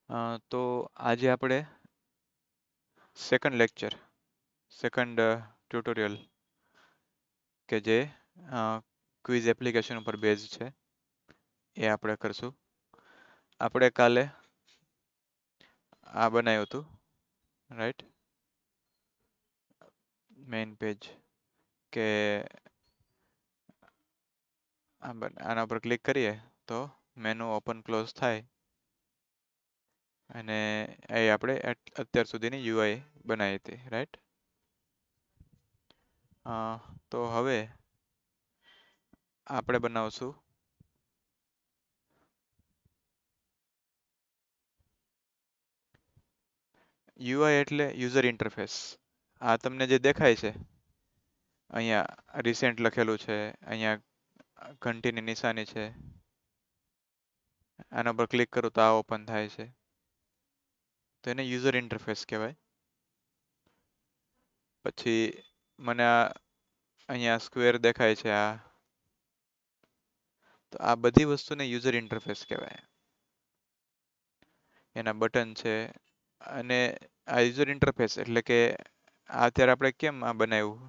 તો આજે આપણે સેકન્ડ ટ્યુટોરિયલ કે જે ક્વિઝ એપ્લિકેશન ઉપર બેઝ છે એ આપણે કરશું. આપણે કાલે આ બનાવ્યું હતું, રાઈટ, મેઇન પેજ, કે આના પર ક્લિક કરીએ તો મેનુ ઓપન ક્લોઝ થાય અને એ આપણે અત્યાર સુધીની યુઆઈ બનાવી હતી, રાઈટ. તો હવે આપણે બનાવશું યુઆઈ એટલે યુઝર ઇન્ટરફેસ. આ તમને જે દેખાય છે અહીંયા રિસેન્ટ લખેલું છે, અહીંયા ઘંટીની નિશાની છે, આના પર ક્લિક કરું તો આ ઓપન થાય છે, તો એને યુઝર ઇન્ટરફેસ કહેવાય. પછી મને અહીંયા સ્ક્વેર દેખાય છે, તો આ બધી વસ્તુને યુઝર ઇન્ટરફેસ કહેવાય. એના બટન છે અને આ યુઝર ઇન્ટરફેસ એટલે કે અત્યારે આપણે કેમ આ બનાવ્યું,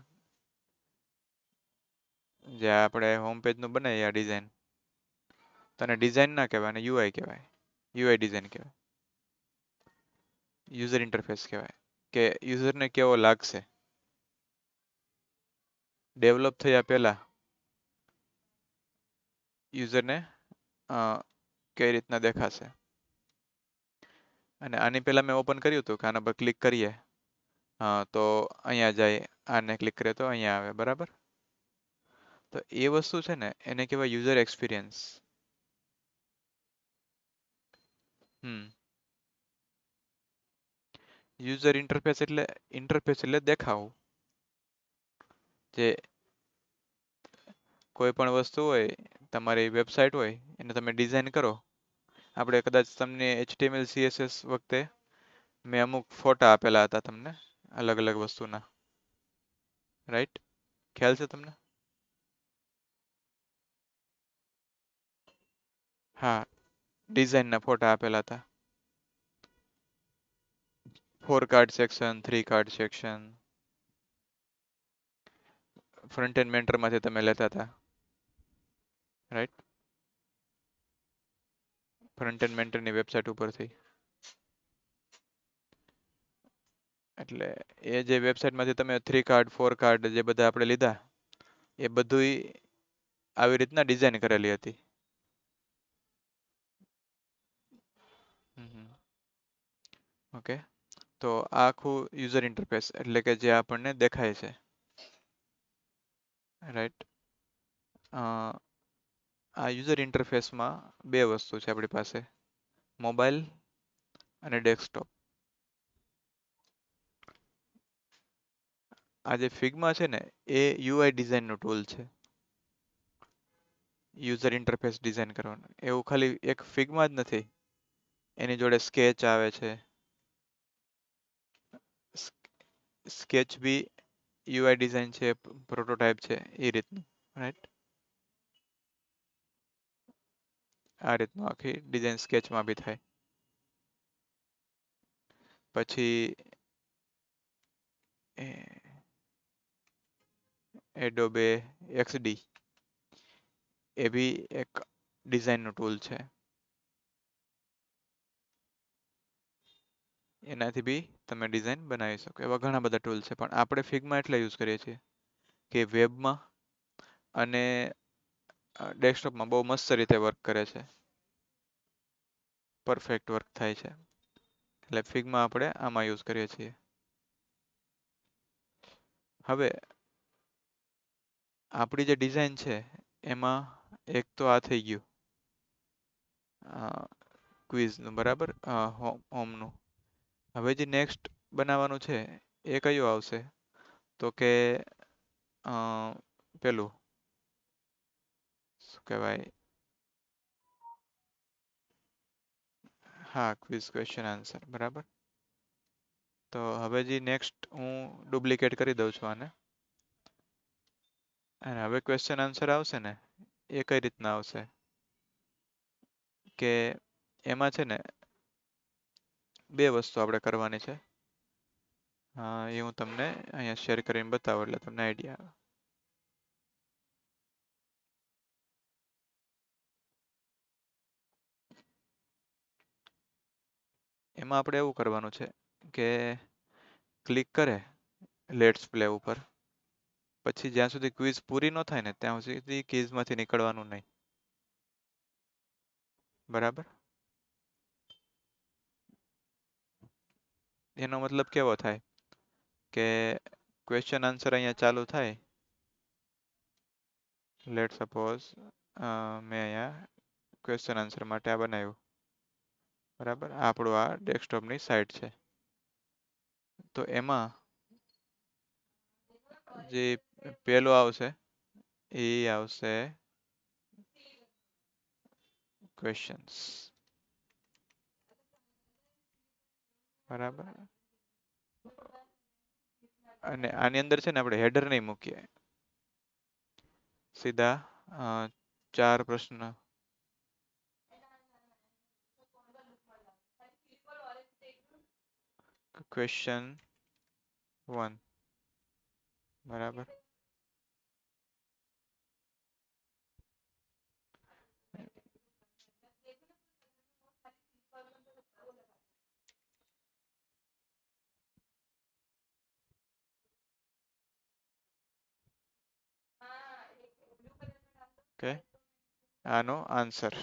જે આપણે હોમ પેજનું બનાવીએ આ ડિઝાઇન, તને ડિઝાઇન ના કહેવાય અને યુઆઈ કહેવાય, યુઆઈ ડિઝાઇન કહેવાય, યુઝર ઇન્ટરફેસ કહેવાય, કે યુઝરને કેવો લાગશે ડેવલપ થયા પહેલા યુઝરને કઈ રીતના દેખાશે. અને આની પહેલા મેં ઓપન કર્યું હતું કે આના પર ક્લિક કરીએ તો અહીંયા જાય, આને ક્લિક કરીએ તો અહીંયા આવે, બરાબર. તો એ વસ્તુ છે ને એને કહેવાય યુઝર એક્સપિરિયન્સ. યુઝર ઇન્ટરફેસ એટલે દેખાવ. જે કોઈ પણ વસ્તુ હોય, તમારી વેબસાઇટ હોય, એને તમે ડિઝાઇન કરો. આપણે કદાચ તમને HTML CSS વખતે મેં અમુક ફોટા આપેલા હતા તમને અલગ અલગ વસ્તુના, રાઈટ, ખ્યાલ છે તમને? હા, ડિઝાઇનના ફોટા આપેલા હતા. 4 card section, 3 card section, front end મેન્ટરમાંથી તમે લેતા હતા, રાઈટ, ફ્રન્ટ એન્ડ મેન્ટરની વેબસાઇટ ઉપરથી. એટલે એ જે વેબસાઇટમાંથી તમે 3 કાર્ડ 4 કાર્ડ જે બધા આપણે લીધા એ બધું આવી રીતના ડિઝાઇન કરેલી હતી. ઓકે, તો આ આખું યુઝર ઇન્ટરફેસ એટલે કે જે આપણને દેખાય છે, રાઈટ. આ યુઝર ઇન્ટરફેસમાં બે વસ્તુ છે આપણી પાસે, મોબાઈલ અને ડેસ્કટોપ. આ જે ફિગ્મા છે ને એ યુઆઈ ડિઝાઇનનો ટૂલ છે, યુઝર ઇન્ટરફેસ ડિઝાઇન કરવાનું. એવું ખાલી એક ફિગ્મા જ નથી, એની જોડે સ્કેચ આવે છે. સ્કેચ બી યુઆઈ ડિઝાઇન છે, પ્રોટોટાઇપ છે, એ રીતનું, રાઈટ. આ રીતનું આખી ડિઝાઇન સ્કેચમાં બી થાય. પછી એડોબે XD એ બી એક ડિઝાઇનનું ટૂલ છે. એનાથી બી તમે ડિઝાઇન બનાવી શકો. એવા ઘણા બધા ટૂલ છે, પણ આપણે ફિગ્મા એટલે યુઝ કરીએ છીએ કે વેબમાં અને ડેસ્કટોપમાં બહુ મસ્ત રીતે વર્ક કરે છે, પરફેક્ટ વર્ક થાય છે. એટલે ફિગ્મા આપણે આમાં યુઝ કરીએ છીએ. હવે આપણી જે ડિઝાઇન છે એમાં એક તો આ થઈ ગયું ક્વિઝનું, બરાબર, હોમનું. હવે જે નેક્સ્ટ બનાવવાનું છે એ કયું આવશે, તો કે પેલું શું કહેવાય, હા, ક્વિઝ ક્વેશ્ચન આન્સર, બરાબર. તો હવે જે નેક્સ્ટ હું ડુપ્લિકેટ કરી દઉં છું આને, અને હવે ક્વેશ્ચન આન્સર આવશે ને એ કઈ રીતના આવશે કે એમાં છે ને બે વસ્તુ આપણે કરવાની છે. એ હું તમને અહીંયા શેર કરીને બતાવું એટલે તમને આઈડિયા આવે. એમાં આપણે એવું કરવાનું છે કે ક્લિક કરે લેટ્સ પ્લે ઉપર, પછી જ્યાં સુધી ક્વિઝ પૂરી ન થાય ને ત્યાં સુધી ક્વિઝમાંથી નીકળવાનું નહીં. બરાબર? એનો મતલબ કેવો થાય કે ક્વેશ્ચન આન્સર અહીંયા ચાલુ થાય. લેટ સપોઝ મેં અહીંયા ક્વેશ્ચન આન્સર માટે આ બનાવ્યું. બરાબર, આપણું આ ડેસ્કટોપની સાઇટ છે. તો એમાં જે પેલો આવશે એ આવશે ક્વેશ્ચન્સ. બરાબર, અને આની અંદર છે ને આપણે હેડર નહીં મૂકીએ, સીધા 4 પ્રશ્ન. ક્વેશ્ચન 1. બરાબર, ઓકે. આનો આન્સર,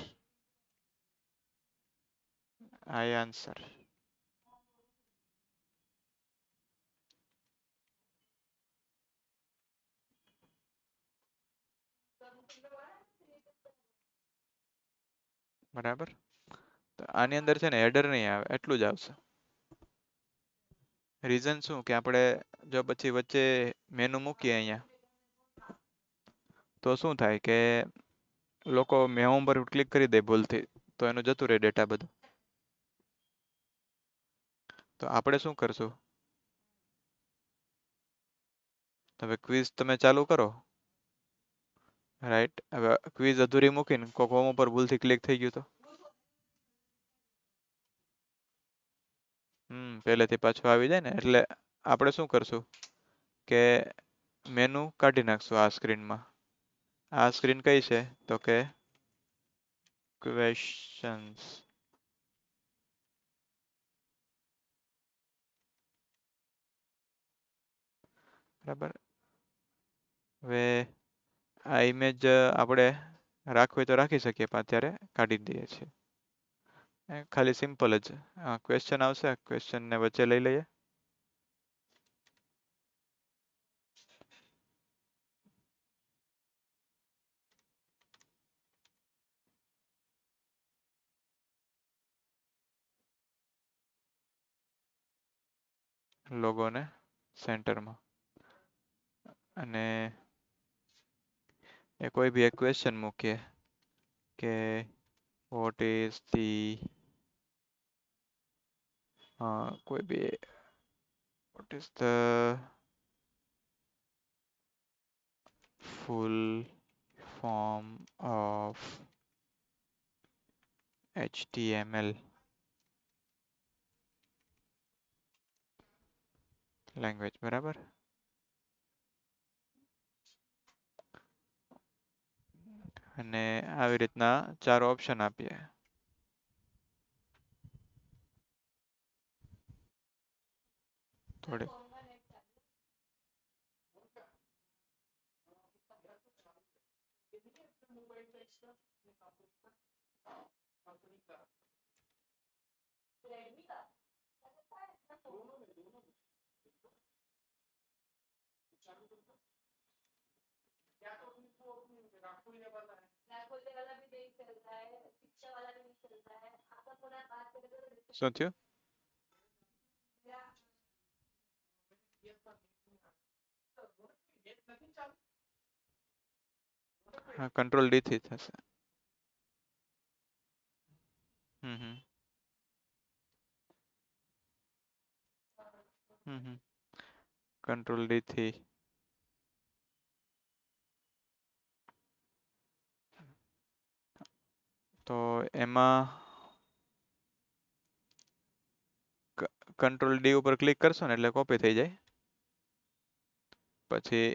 આ આન્સર. બરાબર, તો આની અંદર છે ને હેડર નહીં આવે, એટલું જ આવશે. રીઝન શું કે આપણે જો પછી વચ્ચે મેનુ મૂકીએ અહીંયા, તો શું થાય કે લોકો મેહુમ પર ક્લિક કરી દે ભૂલથી, તો એનું જતું રહે ડેટા બધું. તો આપણે શું કરશું, હવે ક્વિઝ તમે ચાલુ કરો. રાઈટ, હવે ક્વિઝ અધૂરી મૂકીને કોક હોમ ઉપર ભૂલથી ક્લિક થઈ ગયું તો પહેલેથી પાછું આવી જાય ને. એટલે આપણે શું કરશું કે મેનુ કાઢી નાખશું આ સ્ક્રીનમાં. આ સ્ક્રીન કઈ છે તો કે ક્વેશ્ચન્સ. બરાબર, હવે આ ઇમેજ આપણે રાખવી હોય તો રાખી શકીએ, પણ અત્યારે કાઢી દઈએ છીએ. ખાલી સિમ્પલ જ ક્વેશ્ચન આવશે, ક્વેશ્ચનને વચ્ચે લઈ લઈએ. લોગોને સેન્ટરમાં, અને એ કોઈ બી એક ક્વેશ્ચન મૂકીએ કે વોટ ઇઝ ધી કોઈ B what is the full form of HTML language. બરાબર, અને આવી રીતના 4 ઓપ્શન આપીએ. થોડી શું થયું? હા, કંટ્રોલ ડી થી થશે. હમ હમ કંટ્રોલ ડી થી. તો એમાં કંટ્રોલ ડી ઉપર ક્લિક કરશો ને એટલે કોપી થઈ જાય. પછી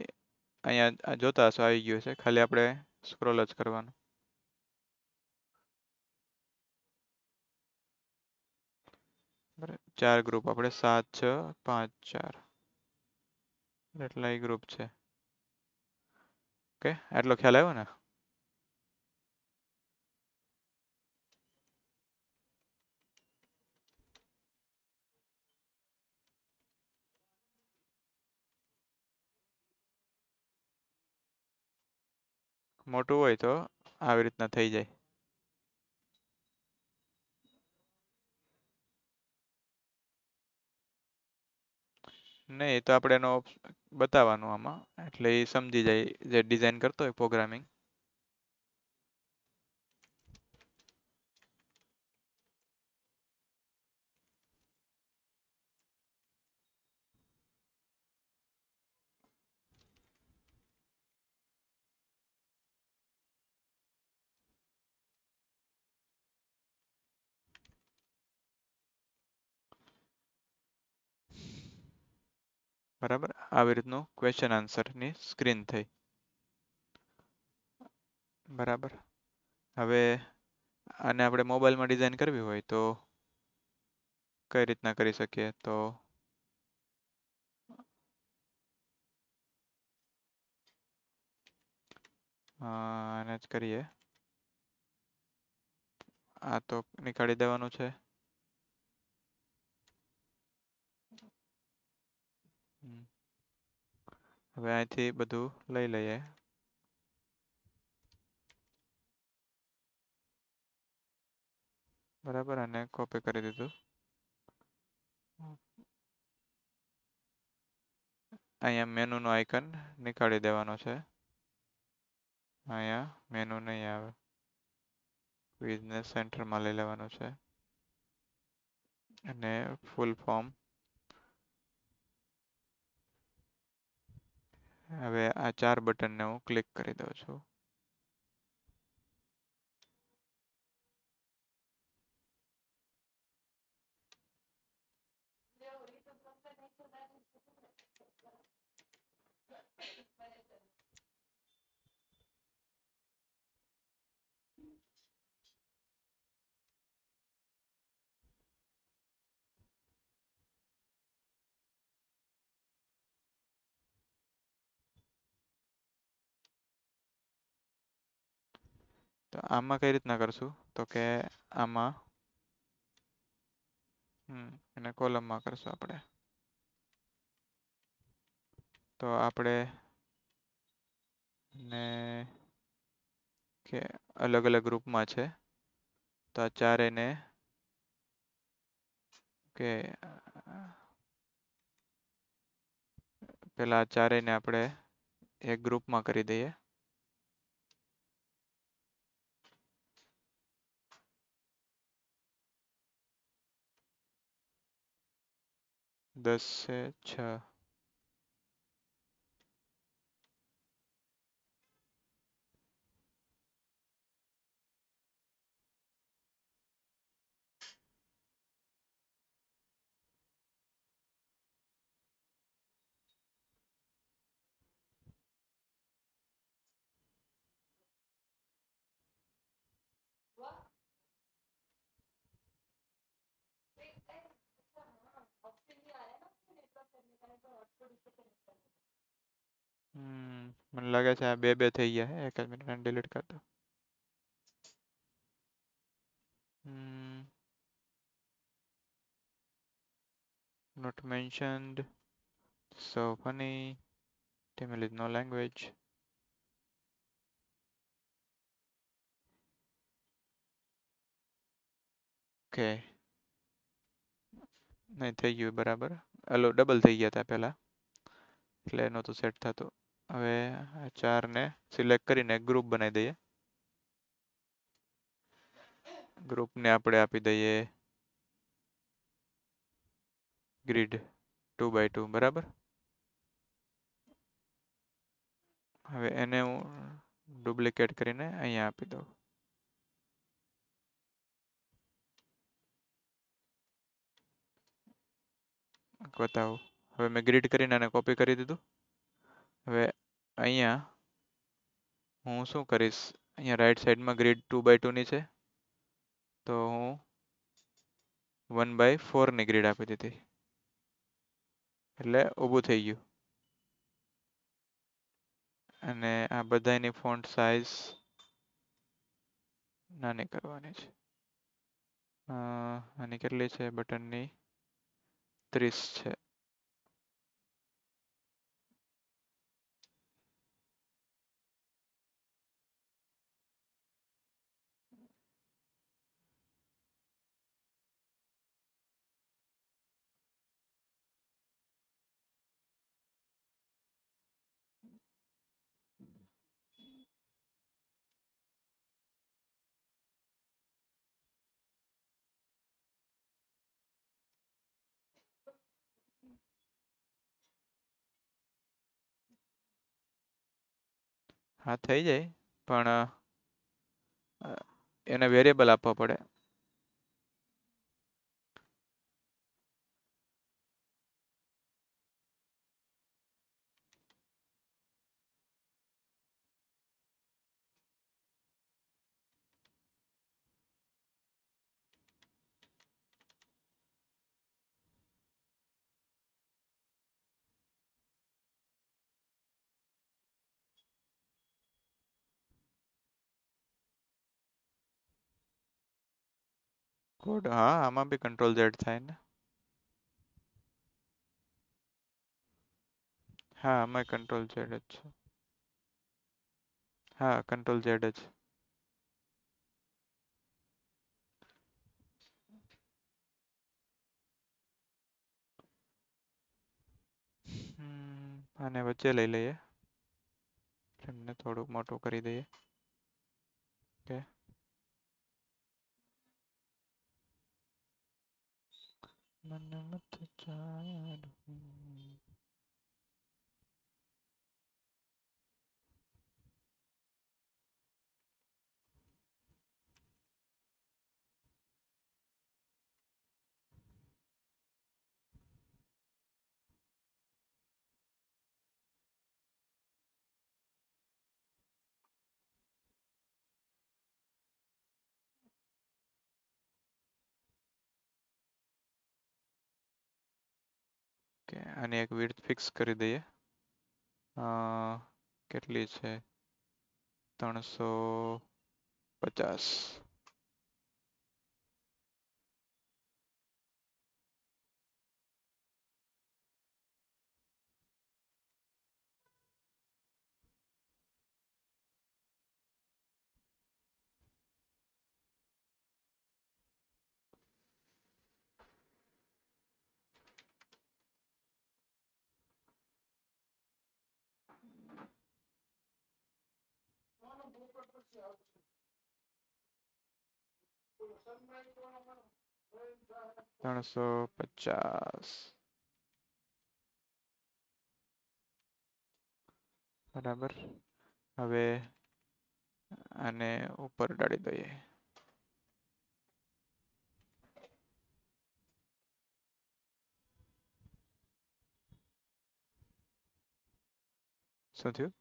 અહીંયા જોતા હશો આવી ગયું છે, ખાલી આપણે સ્ક્રોલ જ કરવાનું. બરાબર, 4 ગ્રુપ આપણે 7, 6, 5, 4 એટલા ગ્રુપ છે. ઓકે, આટલો ખ્યાલ આવ્યો ને? મોટું હોય તો આવી રીતના થઈ જાય. નહીં, એ તો આપણે એનો બતાવવાનું આમાં, એટલે એ સમજી જાય જે ડિઝાઇન કરતો હોય પ્રોગ્રામિંગ. બરાબર, આવી રીતનું ક્વેશ્ચન આન્સરની સ્ક્રીન થઈ. બરાબર, હવે આને આપણે મોબાઈલમાં ડિઝાઇન કરવી હોય તો કઈ રીતના કરી શકીએ? તો આને જ કરીએ. આ તો નીકાળી દેવાનું છે. હવે અહીંથી બધું લઈ લઈએ. બરાબર, અને કોપી કરી દીધું. અહીંયા મેનુનો આઇકન નીકાળી દેવાનો છે. અહીંયા મેનુ નહીં આવે, બિઝનેસ સેન્ટરમાં લઈ લેવાનું છે. અને ફૂલ ફોર્મ. હવે આ 4 બટનને હું ક્લિક કરી દઉં છું. તો આમાં કઈ રીતના કરશું? તો કે આમાં એને કોલમમાં કરશું આપણે. તો આપણે ને કે અલગ અલગ ગ્રુપમાં છે, તો આ ચારેયને કે પેલા ચારેયને આપણે એક ગ્રુપમાં કરી દઈએ. દસ છે 6. મને લાગે છે આ બે થઈ ગયા હે. એક જ મિનિટ ડિલીટ કરી દો. Not mentioned. So funny. Tamil is no language. Okay. નહીં થઈ ગયું બરાબર. હલો, ડબલ થઈ ગયા હતા પહેલા, એટલે નહોતું સેટ થતું. હવે આ 4ને સિલેક્ટ કરીને એક ગ્રુપ બનાવી દઈએ. ગ્રુપને આપણે આપી દઈએ ગ્રીડ 2x2. બરાબર, હવે એને હું ડુપ્લિકેટ કરીને અહીંયા આપી દઉં. બતાવું. હવે મેં ગ્રીડ કરીને આને કોપી કરી દીધું. હવે અહીંયા હું શું કરીશ, અહીંયા રાઈટ સાઈડમાં ગ્રીડ 2x2 ની છે, તો હું 1/4 ની ગ્રીડ આપી દીધી, એટલે ઊભું થઈ ગયું. અને આ બધાની ફોન્ટ સાઇઝ નાની કરવાની છે. આની કેટલી છે બટનની? 30 છે. હા થઈ જાય, પણ એને વેરિયેબલ આપવા પડે. કોડ હા, આમાં બી Ctrl Z થાય ને. હા આમાં Ctrl Z જ છે. હા Ctrl Z જ. આને વચ્ચે લઈ લઈએ, એમને થોડુંક મોટું કરી દઈએ. ઓકે. મને મત ચાર. ઓકે, આની એક વિડ્થ ફિક્સ કરી દઈએ. કેટલી છે? 350. ત્રણસો પચાસ. બરાબર. હવે આને ઉપર ડાળી દઈએ. શું થયું?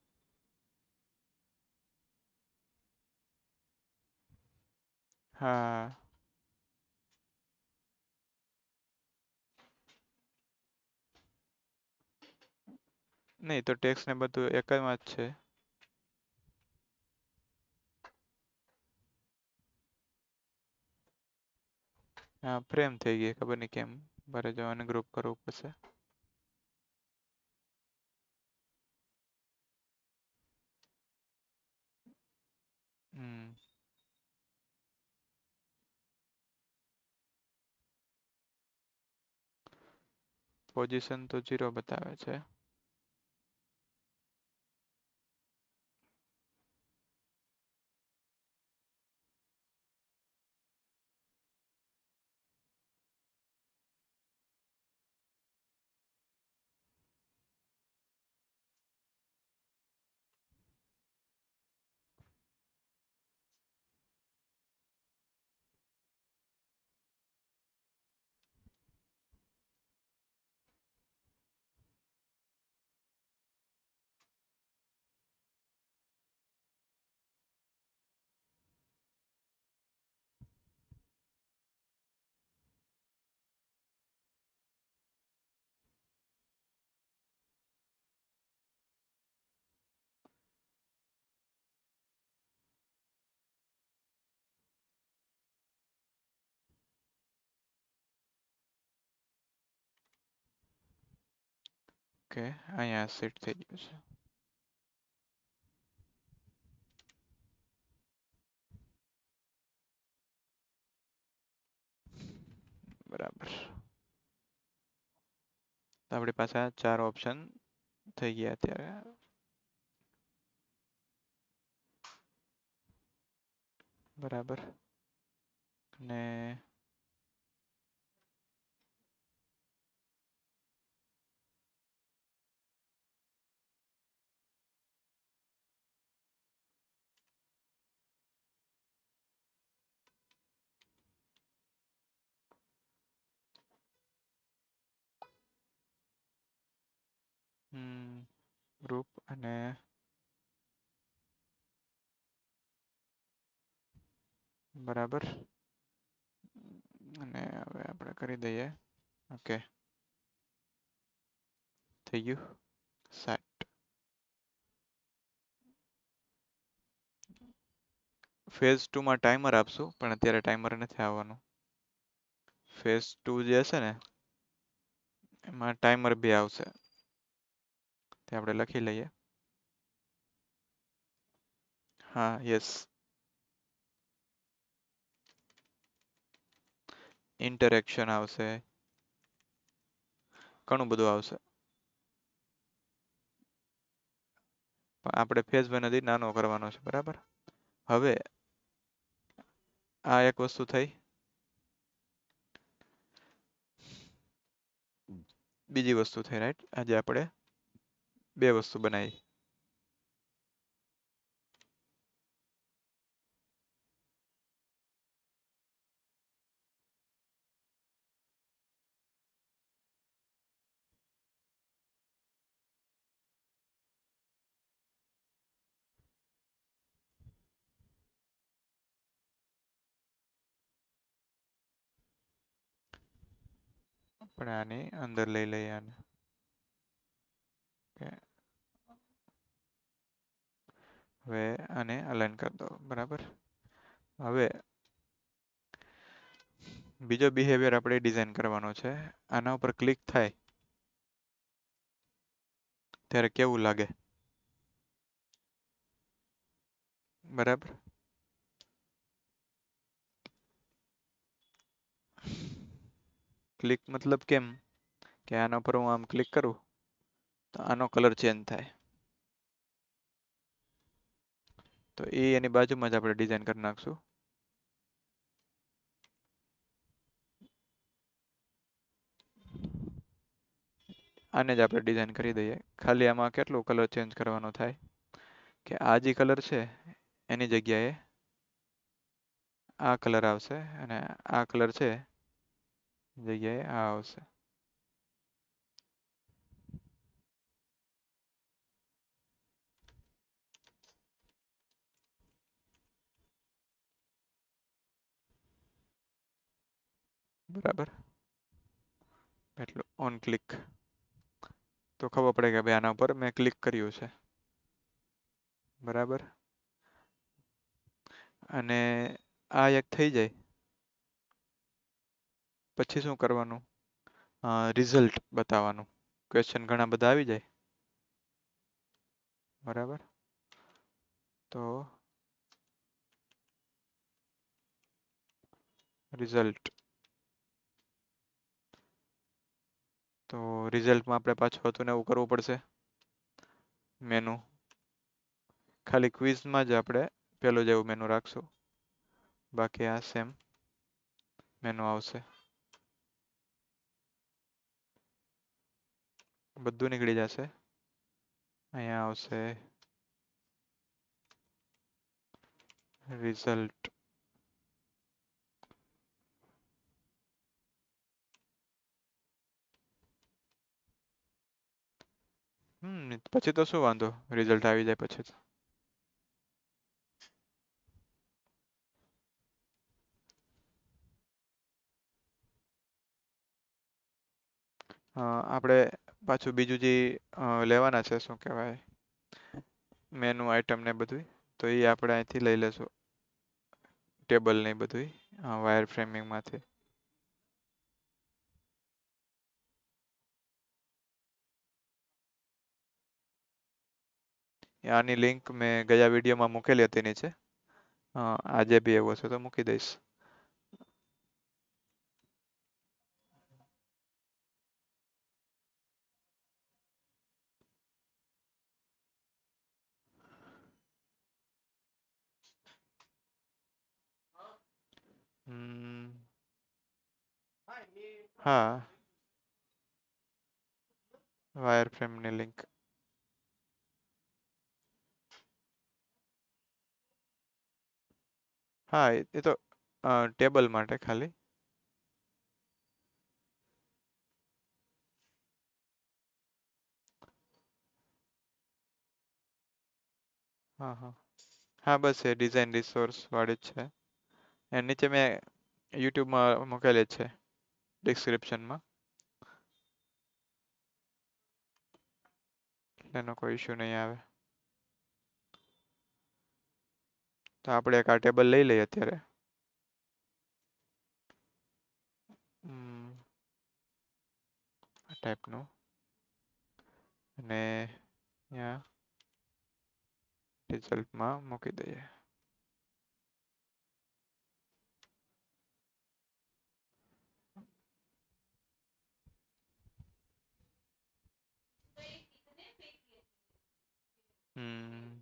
હા નહીં તો ટેક્સ ને બધું એકમાં જ છે. હા ફ્રેમ થઈ ગઈ, ખબર નહીં કેમ. બારે જવાને ગ્રુપ કરવું પડશે. પોઝિશન તો 0 બતાવે છે. ઓકે, અહીંયા સેટ થઈ ગયું છે. બરાબર. તો આપણી પાસે આ 4 ઓપ્શન થઈ ગયા અત્યારે. બરાબર. ને ગ્રુપ અને બરાબર. અને હવે આપણે કરી દઈએ. ઓકે, થઈ ગયું. સેટ. ફેઝ 2 માં ટાઈમર આપશું, પણ અત્યારે ટાઈમર નથી આવવાનું. ફેઝ 2 જે હશે ને એમાં ટાઈમર બી આવશે. તે આપણે લખી લઈએ. હા, યસ. ઇન્ટરેક્શન આવશે, ઘણું બધું આવશે. પણ આપણે ફેઝ 1 હજી નાનો કરવાનો છે. બરાબર. હવે આ એક વસ્તુ થઈ. બીજી વસ્તુ થઈ, રાઈટ. આજે આપણે બે વસ્તુ બનાવી. આપણે આની અંદર લઈ લઈએ આને. Okay. હવે આને અલાઈન કરી દો. બરાબર. હવે બીજો બિહેવિયર આપણે ડિઝાઇન કરવાનો છે. આના ઉપર ક્લિક થાય ત્યારે કેવું લાગે. બરાબર. ક્લિક મતલબ કેમ કે આના ઉપર હું આમ ક્લિક કરું તો આનો કલર ચેન્જ થાય. તો એની બાજુમાં જ આપણે ડિઝાઇન કરી નાખશું. આને જ આપણે ડિઝાઇન કરી દઈએ. ખાલી આમાં કેટલું કલર ચેન્જ કરવાનો થાય કે આ જે કલર છે એની જગ્યાએ આ કલર આવશે અને આ કલર છે જગ્યાએ આ આવશે. બરાબર. એટલું ઓન ક્લિક તો ખબર પડે કે ભાઈ આના ઉપર મેં ક્લિક કર્યું છે. બરાબર. અને આ એક થઈ જાય પછી શું કરવાનું, રિઝલ્ટ બતાવવાનું. ક્વેશ્ચન ઘણા બધા આવી જાય. બરાબર. તો રિઝલ્ટ, તો રિઝલ્ટમાં આપણે પાછું હતું ને એવું કરવું પડશે. મેનુ ખાલી ક્વિઝમાં જ આપણે પેલું જેવું મેનુ રાખશું, બાકી આ સેમ મેનુ આવશે. બધું નીકળી જશે. અહીંયા આવશે રિઝલ્ટ. પછી તો શું વાંધો, રિઝલ્ટ આવી જાય પછી તો. આપણે પાછું બીજું જે લેવાના છે શું કહેવાય મેનુ આઈટમ ને બધું, તો એ આપણે અહીંથી લઈ લેશું. ટેબલ ને બધું વાયર ફ્રેમિંગ માંથી. આની લિંક મેં ગયા વિડીયોમાં મૂકેલી હતી નીચે. આજે બી એવું હશે તો મૂકી દઈશ. હમ, હા, વાયરફ્રેમની લિંક. હા, એ તો ટેબલ માટે ખાલી. હા હા હા, બસ એ ડિઝાઇન રિસોર્સ વાળી જ છે. એની નીચે મેં યુટ્યુબમાં મૂકેલી જ છે ડિસ્ક્રિપ્શનમાં. એનો કોઈ ઇશ્યુ નહીં આવે. તો આપણે એક આ ટેબલ લઈ લઈએ અત્યારે. આ ટાઈપનું. અને અહીંયા રિઝલ્ટમાં મૂકી દઈએ. હમ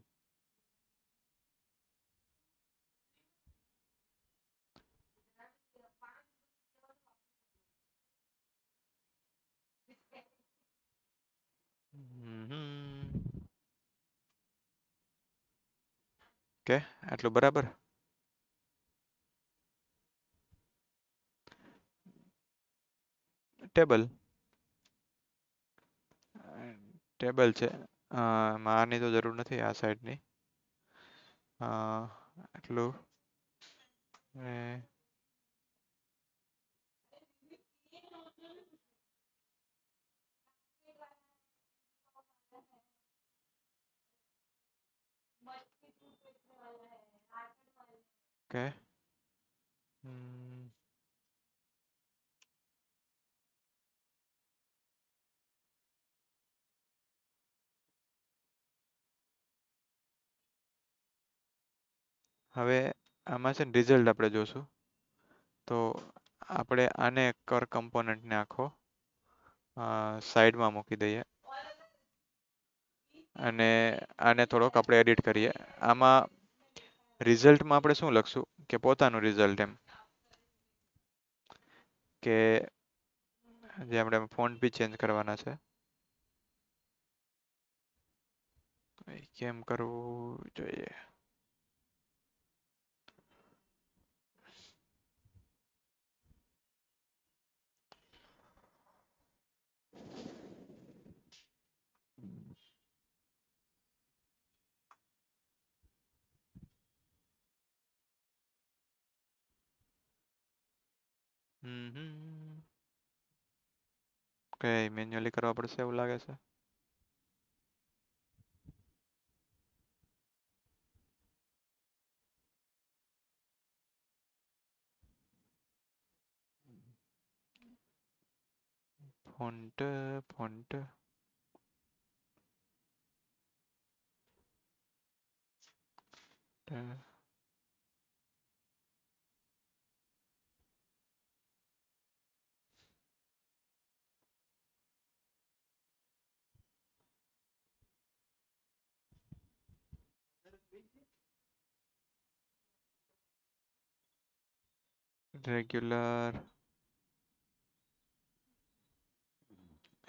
કે આટલું બરાબર. ટેબલ ટેબલ છે. આની તો જરૂર નથી આ સાઈડની. આટલું ને ઓકે. હવે આમાં છે ને રિઝલ્ટ આપણે જોશું. તો આપણે આને કર કમ્પોનન્ટને આખો સાઈડમાં મૂકી દઈએ. અને આને થોડોક આપણે એડિટ કરીએ. આમાં રિઝલ્ટમાં આપણે શું લખશું કે પોતાનું રિઝલ્ટ એમ. કે જે આપણે ફોન્ટ બી ચેન્જ કરવાના છે. કેમ કરવું જોઈએ. કઈ મેન્યુઅલી કરવા પડશે એવું લાગે છે. Font font regular.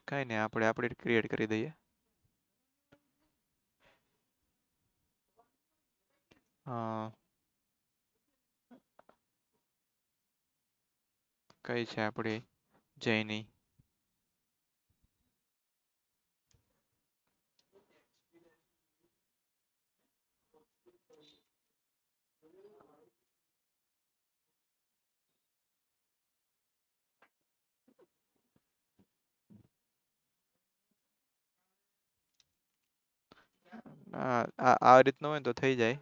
કઈ નઈ આપણે ક્રિએટ કરી દઈએ. કઈ છે આપણી જૈની. આ રીતનું હોય તો થઈ જાય.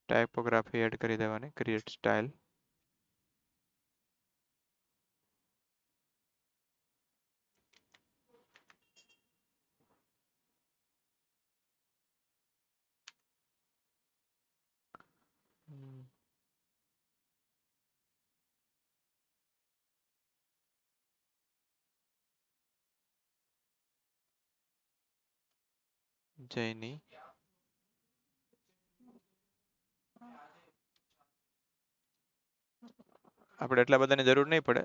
ટાઇપોગ્રાફી એડ કરી દેવાની ક્રિએટ સ્ટાઇલ. જયની આપણે એટલા બધાની જરૂર નહીં પડે.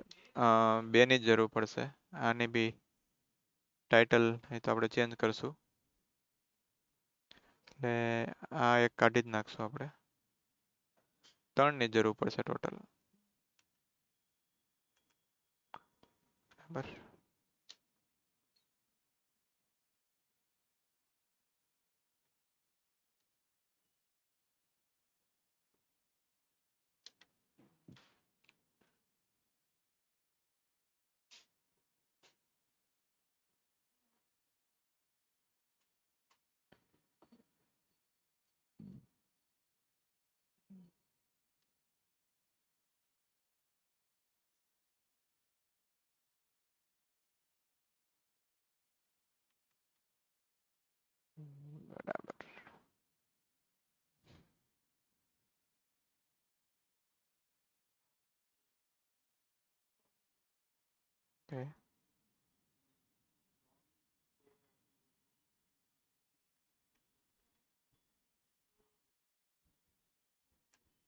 બેની જ જરૂર પડશે. આની બી ટાઇટલ એ તો આપણે ચેન્જ કરશું. એટલે આ એક કાઢી જ નાખશું આપણે. ત્રણની જરૂર પડશે ટોટલ. બરાબર. બરાબર. ઓકે.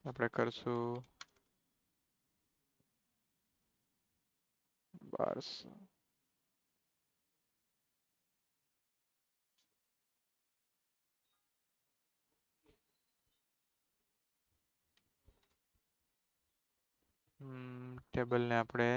આપણે કરશું 1200. ટેબલને આપણે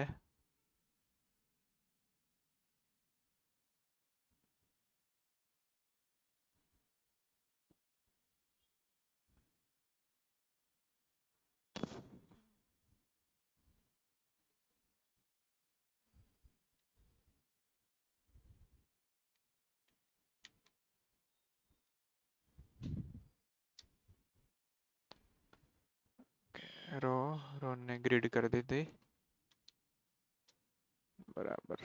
રોને ગ્રીડ કરી દીધી. બરાબર.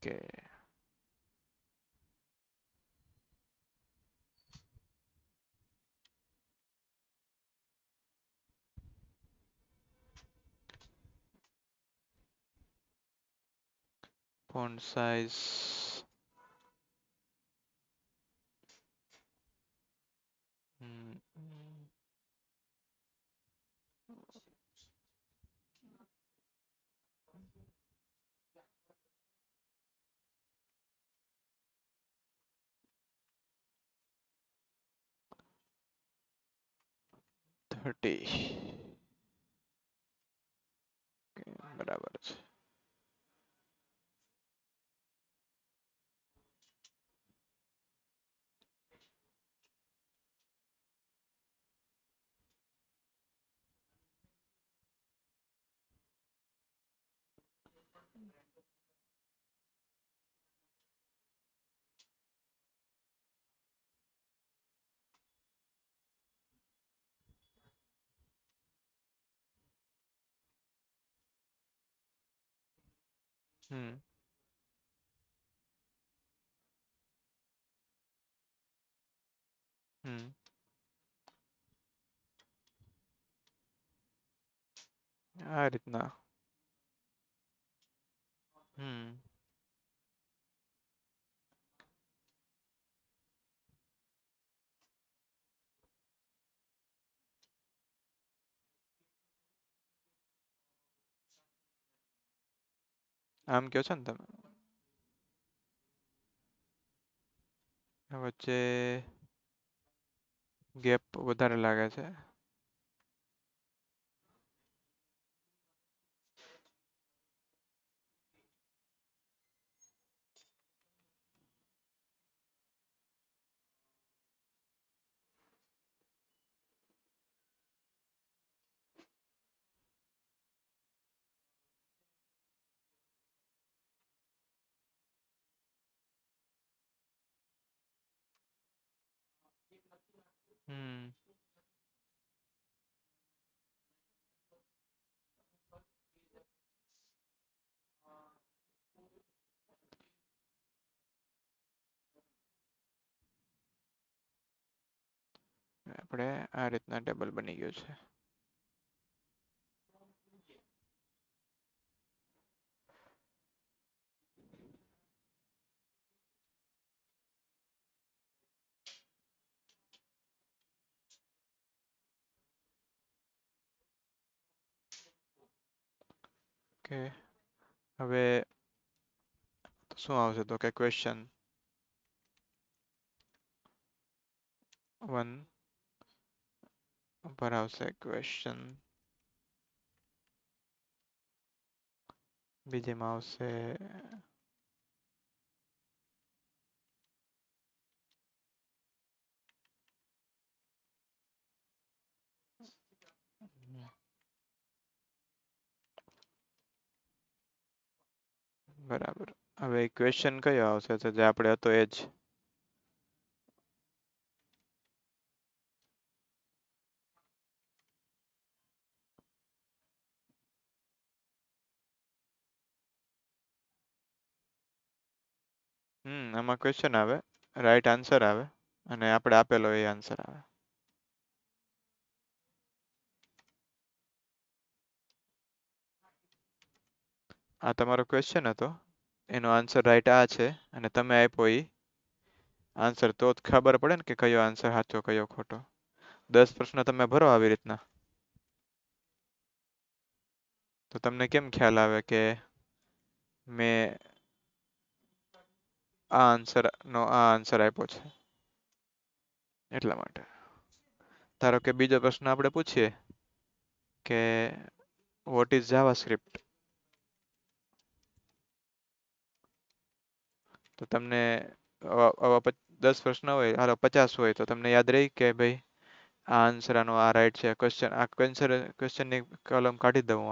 કે ફોન્ટ સાઇઝ 30. બરાબર છે. હમ હમ આ રીતના. હમ આમ કહો છો ને તમે. વચ્ચે ગેપ વધારે લાગે છે. હમ આપણે આ રીતના ટેબલ બની ગયું છે. ઓકે, હવે શું આવશે તો કે ક્વેશ્ચન 1 ઉપર આવશે ક્વેશ્ચન, બીજામાં આવશે બરાબર. હવે ક્વેશ્ચન કયો આવશે તો જે આપણે હતો એ જ. આમાં ક્વેશ્ચન આવે, રાઈટ આન્સર આવે અને આપણે આપેલો એ આન્સર આવે. આ તમારો ક્વેશ્ચન હતો, એનો આન્સર રાઈટ આ છે અને તમે આપ્યો એ આન્સર, તો જ ખબર પડે ને કે કયો આન્સર સાચો કયો ખોટો. 10 પ્રશ્ન તમે ભરો આવી રીતના તો તમને કેમ ખ્યાલ આવે કે મેં આ આન્સર આપ્યો છે. એટલા માટે. ધારો કે બીજો પ્રશ્ન આપણે પૂછીએ કે વોટ ઇઝ જાવાસ્ક્રિપ્ટ, તો તમને આવા 10 પ્રશ્ન હોય, હાલો 50 હોય, તો તમને યાદ રહી કે ભાઈ આ આન્સર આનો આ રાઈટ છે. ક્વેશ્ચનની કોલમ કાઢી દઉં,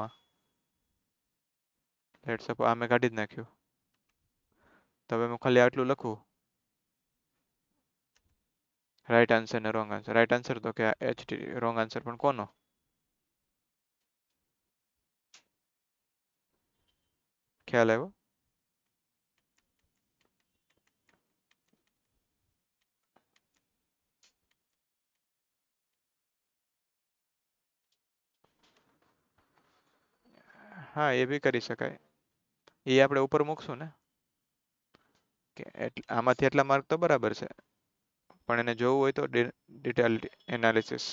લેટ્સ સપોઝ આ મેં કાઢી જ નાખ્યું. તો હવે હું ખાલી આટલું લખું, રાઈટ આન્સર ને રોંગ આન્સર. રાઈટ આન્સર તો કે HT, રોંગ આન્સર પણ કોનો? ખ્યાલ આવ્યો? હા, એ બી કરી શકાય. એ આપણે ઉપર મૂકશું ને કે આમાંથી એટલા માર્ક તો બરાબર છે, પણ એને જોવું હોય તો ડિટેલ એનાલિસિસ.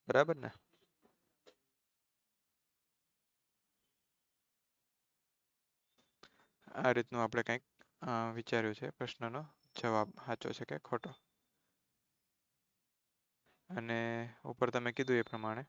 બરાબર ને? આ રીતનું આપણે કંઈક વિચાર્યું છે. પ્રશ્નનો જવાબ સાચો છે કે ખોટો. અને ઉપર તમે કીધું એ પ્રમાણે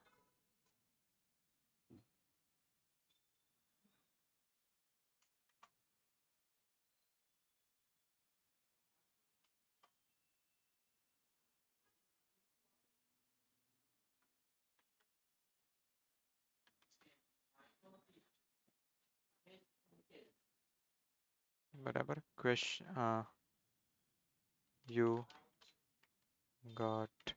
બરાબર. You got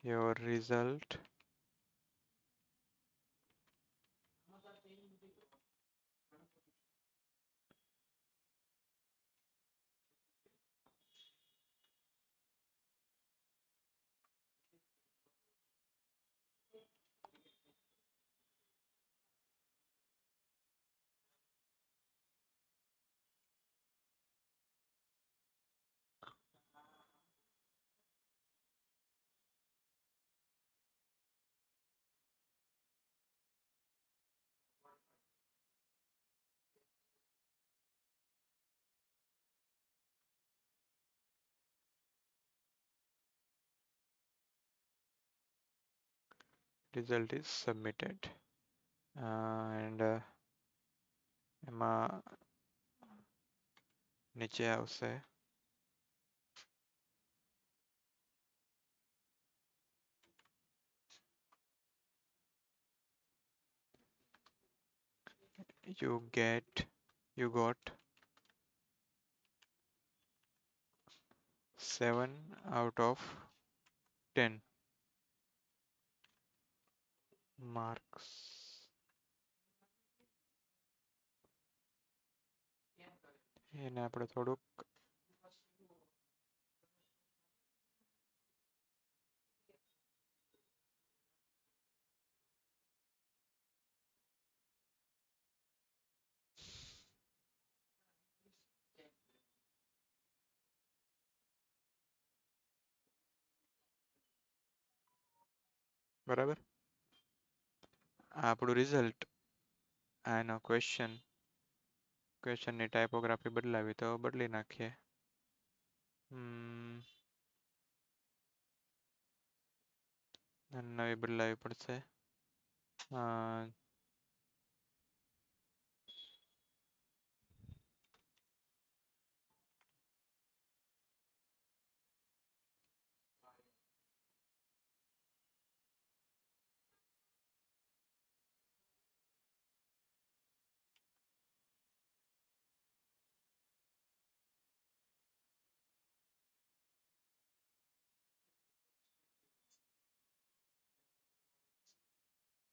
your result result is submitted. And એમાં નીચે આવશે you got 7 out of 10 marks. એને આપણે થોડુંક બરાબર. આ આપણું રિઝલ્ટ. આ એનો ક્વેશ્ચનની ટાઇપોગ્રાફી બદલાવી તો બદલી નાખીએ. નવી બદલાવી પડશે.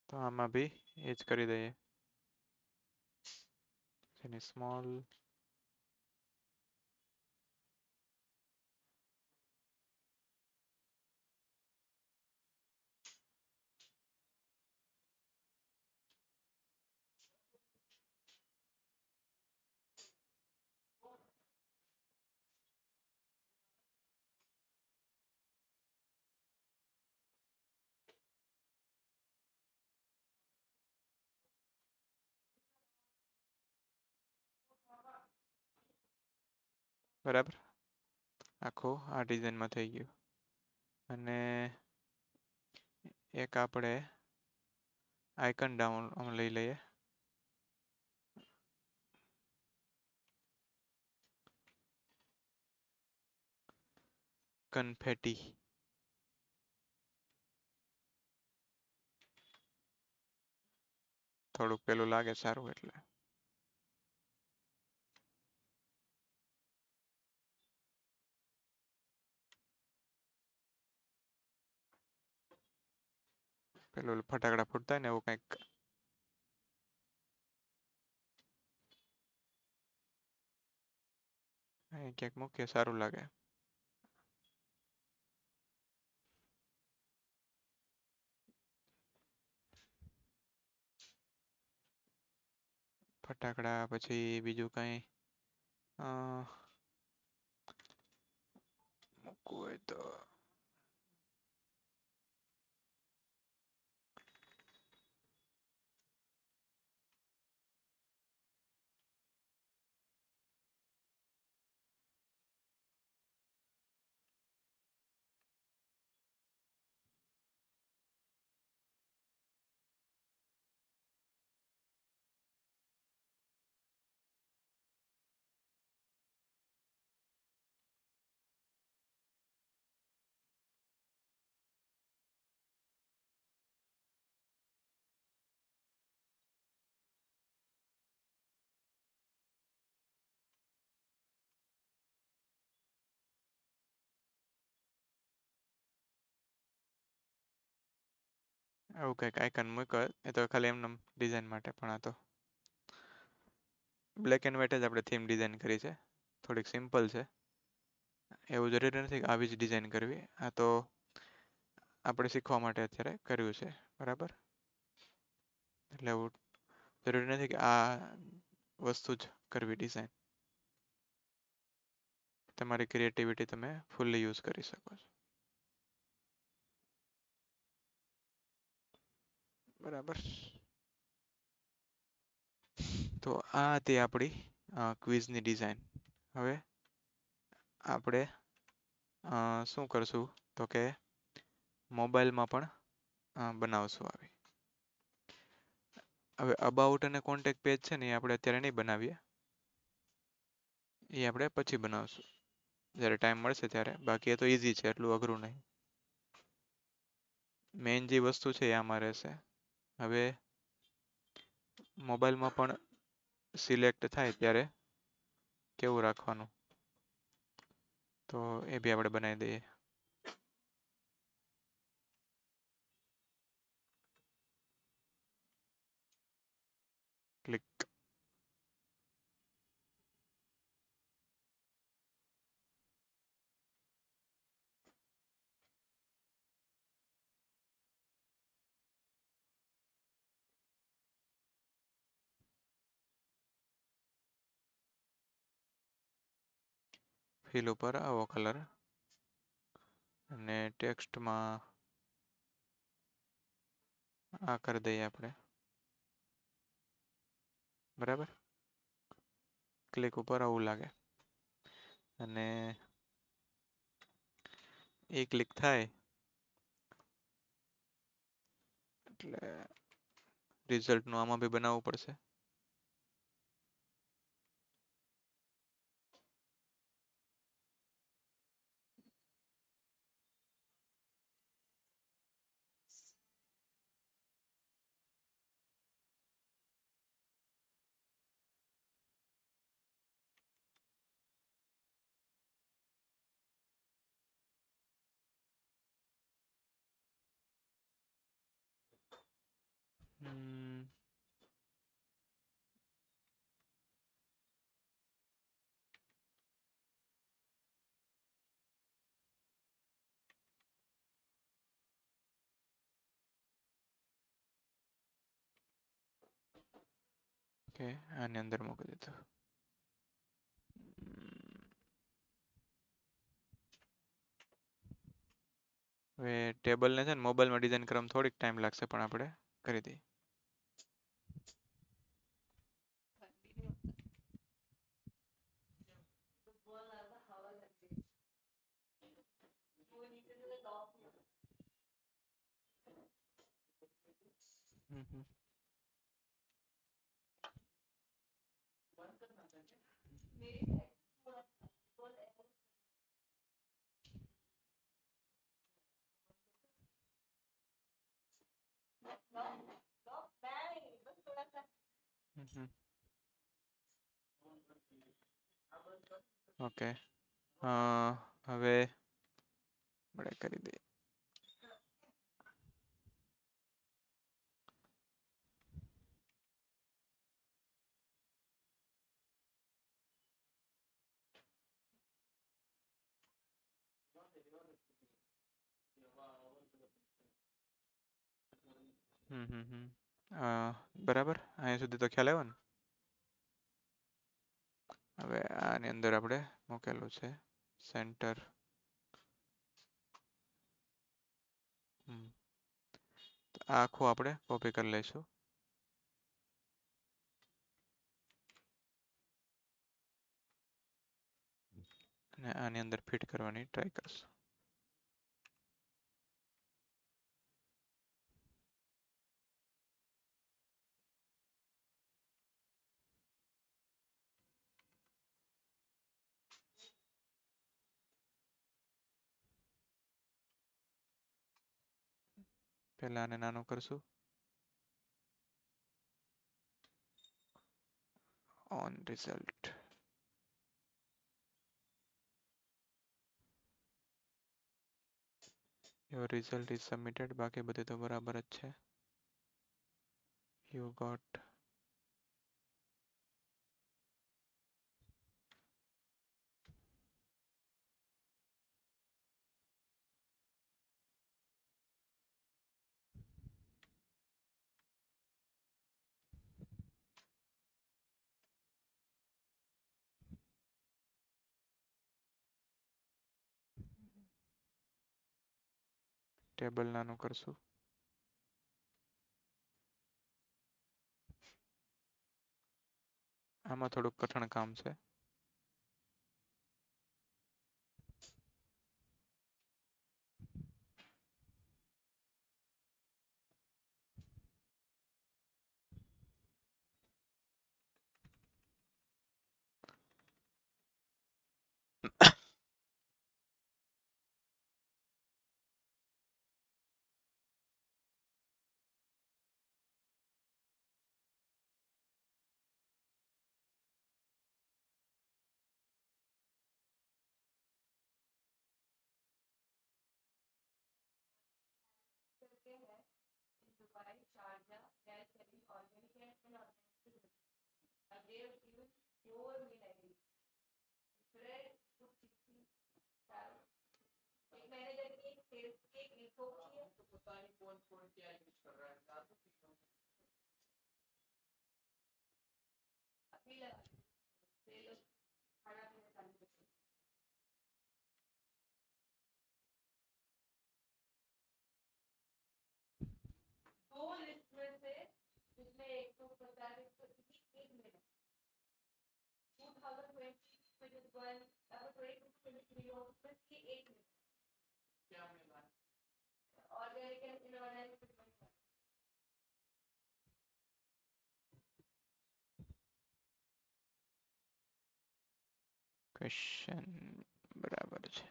તો આમાં બી એ જ કરી દઈએ. એની સ્મોલ બરાબર. આખું આ ડિઝાઇનમાં થઈ ગયું. અને એક આપણે આઇકન ડાઉન લઈ લઈએ. કન્ફેટી. થોડુંક પેલું લાગે સારું એટલે. પેલું ફટાકડા ફૂટતા ને એવું કંઈક. ક્યાંક મૂકીએ સારું લાગે. ફટાકડા પછી બીજું કઈ મૂકવું હોય તો આવું કંઈક આઇકન મૂક્યો. એ તો ખાલી એમને ડિઝાઇન માટે, પણ આ તો બ્લેક એન્ડ વ્હાઇટ જ આપણે થીમ ડિઝાઇન કરી છે. થોડીક સિમ્પલ છે. એવું જરૂરી નથી કે આવી જ ડિઝાઇન કરવી. આ તો આપણે શીખવા માટે અત્યારે કર્યું છે. બરાબર. એટલે એવું જરૂરી નથી કે આ વસ્તુ જ કરવી ડિઝાઇન. તમારી ક્રિએટિવિટી તમે ફૂલ્લી યુઝ કરી શકો છો. બરાબર. તો આ હતી આપણી ક્વિઝની ડિઝાઇન. હવે આપણે શું કરશું તો કે મોબાઈલમાં પણ બનાવશું આવી. હવે અબાઉટ અને કોન્ટેક્ટ પેજ છે ને એ આપણે અત્યારે નહીં બનાવીએ, એ આપણે પછી બનાવશું જ્યારે ટાઈમ મળશે ત્યારે. બાકી એ તો ઇઝી છે, એટલું અઘરું નહીં. મેઇન જે વસ્તુ છે એ આમાં રહેશે. હવે મોબાઈલમાં પણ સિલેક્ટ થાય ત્યારે કેવું રાખવાનું, તો એ બી આપણે બનાવી દઈએ. ક્લિક. ફિલ ઉપર આવો કલર અને ટેક્સ્ટમાં આ કરી દઈએ આપણે. બરાબર. ક્લિક ઉપર આવું લાગે અને એ ક્લિક થાય એટલે રિઝલ્ટનું આમાં બી બનાવવું પડશે. ઓકે, આની અંદર મૂકી દીધું. હવે ટેબલને છે ને મોબાઈલમાં ડિઝાઇન કરવામાં થોડીક ટાઈમ લાગશે, પણ આપણે કરી દઈએ. ઓકે, હવે આપણે કરી દઈએ. બરાબર, અહીંયા સુધી તો ખ્યાલ આવ્યો ને. હવે આની અંદર આપણે મૂકેલું છે સેન્ટર. આખું આપણે કોપી કરી લઈશું અને આની અંદર ફિટ કરવાની ટ્રાય કરશું. પહેલા આને નાનું કરશું. On result. Your result is submitted. બાકી બધું તો બરાબર જ છે. યુ ગોટ ટેબલ નાનું કરશું. આમાં થોડુંક કઠણ કામ છે. ક્વેશ્ચન બરાબર છે.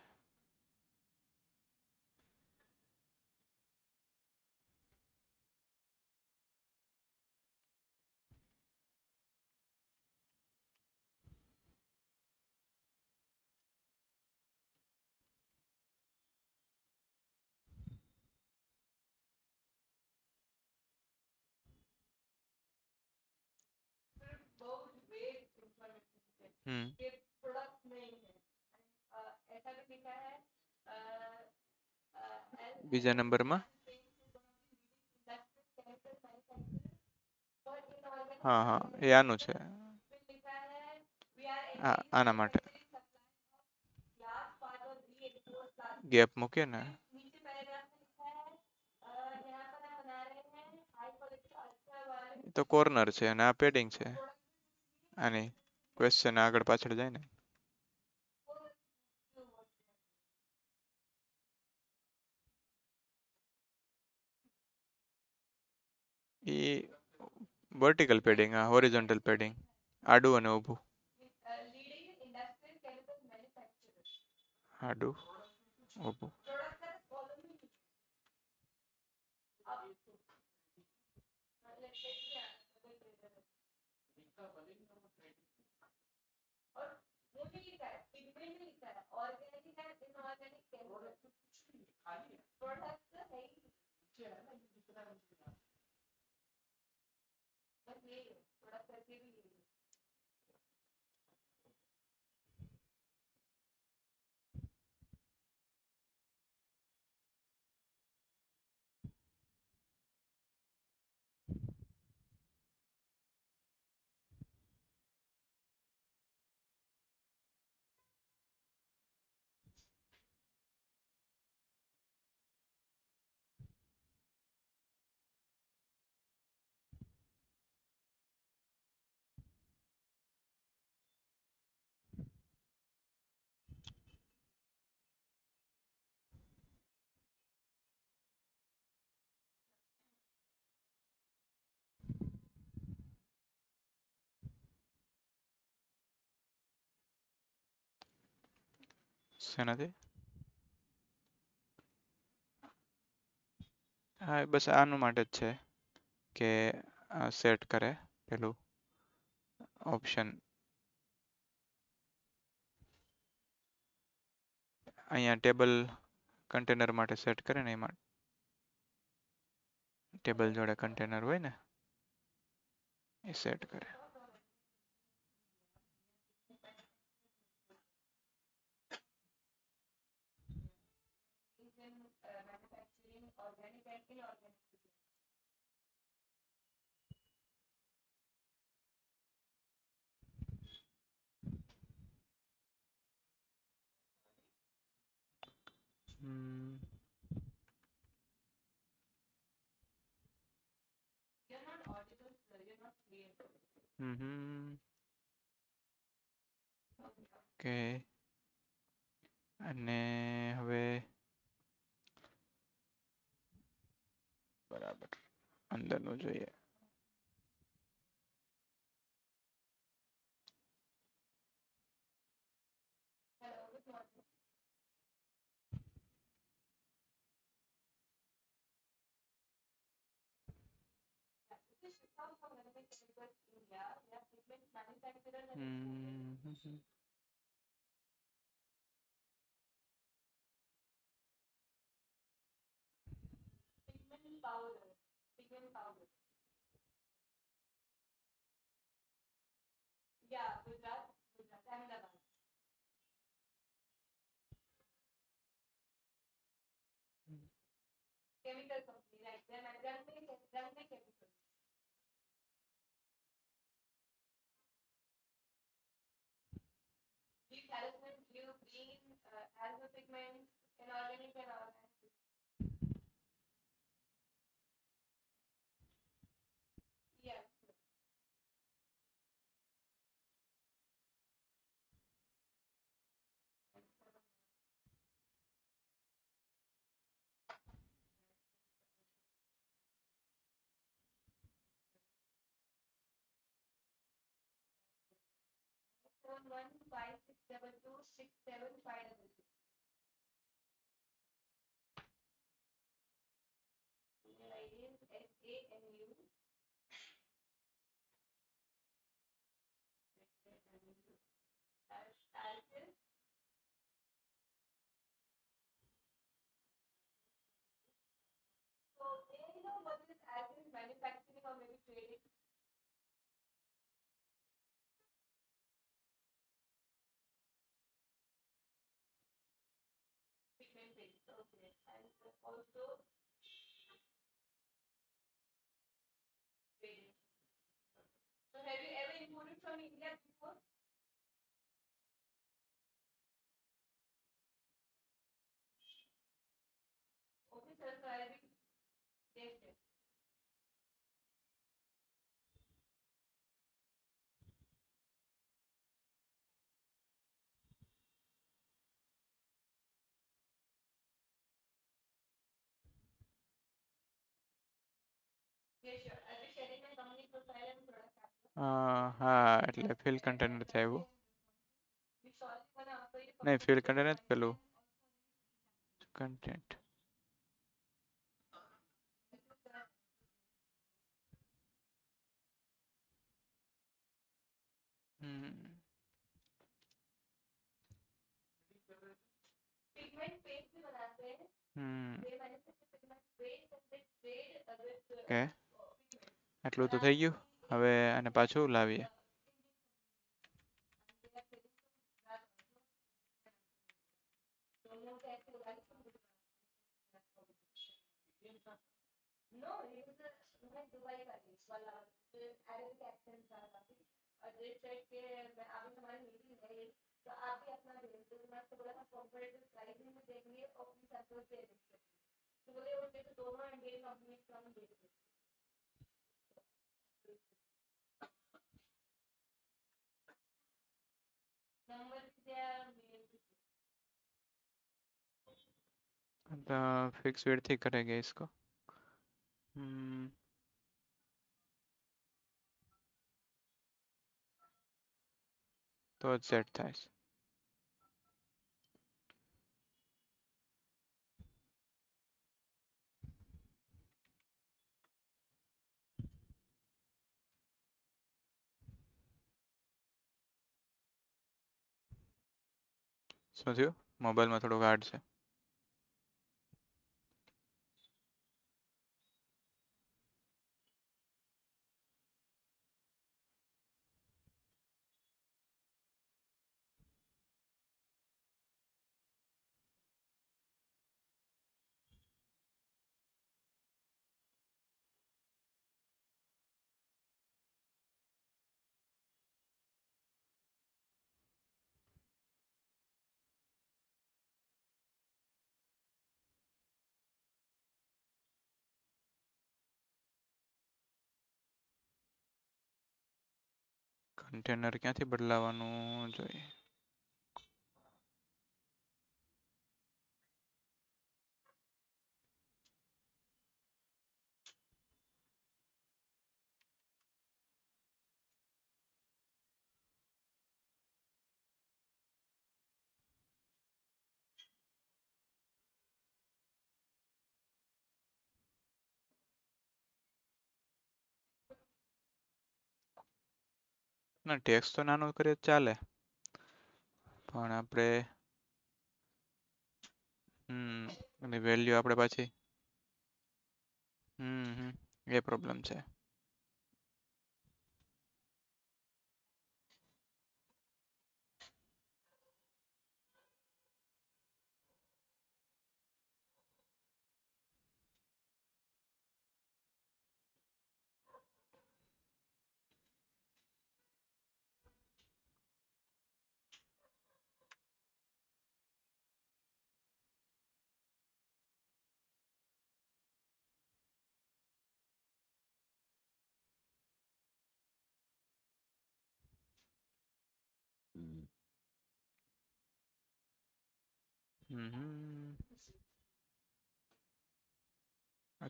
હમ બીજા નંબરમાં હા હા એ આનું છે. આના માટે ગેપ મૂકીએ ને તો કોર્નર છે અને આ પેડિંગ છે આની ક્વેશ્ચન આગળ પાછળ જાય ને. એ વર્ટિકલ પેડિંગ, આ હોરિઝોન્ટલ પેડિંગ, આડું અને ઊભું. આડું ઊભું. શેનાથી? હા બસ આનું માટે જ છે કે સેટ કરે પેલું ઓપ્શન અહીંયા ટેબલ કન્ટેનર માટે સેટ કરે ને એમાં ટેબલ જોડે કન્ટેનર હોય ને એ સેટ કરે. હમ હમ ઓકે અને હવે બરાબર અંદરનું જોઈએ. હમ હા એટલે ફિલ કન્ટેનર છે આવ્યું. નહીં ફિલ કન્ટેનર જ પેલું કન્ટેન્ટ. હમ હમ ઓકે આટલું તો થઈ ગયું. હવે આને પાછું લાવીએ. फिक्स वेट थी करेंगे इसको. तो જ સેટ થાય છે. શું થયું? મોબાઈલમાં થોડુંક હાર્ડ છે. કન્ટેનર ક્યાંથી બદલાવાનું જોઈએ? ના ટેક્સ તો નાનો કરીએ તો ચાલે પણ આપણે અને વેલ્યુ આપણે પાછી એ પ્રોબ્લેમ છે.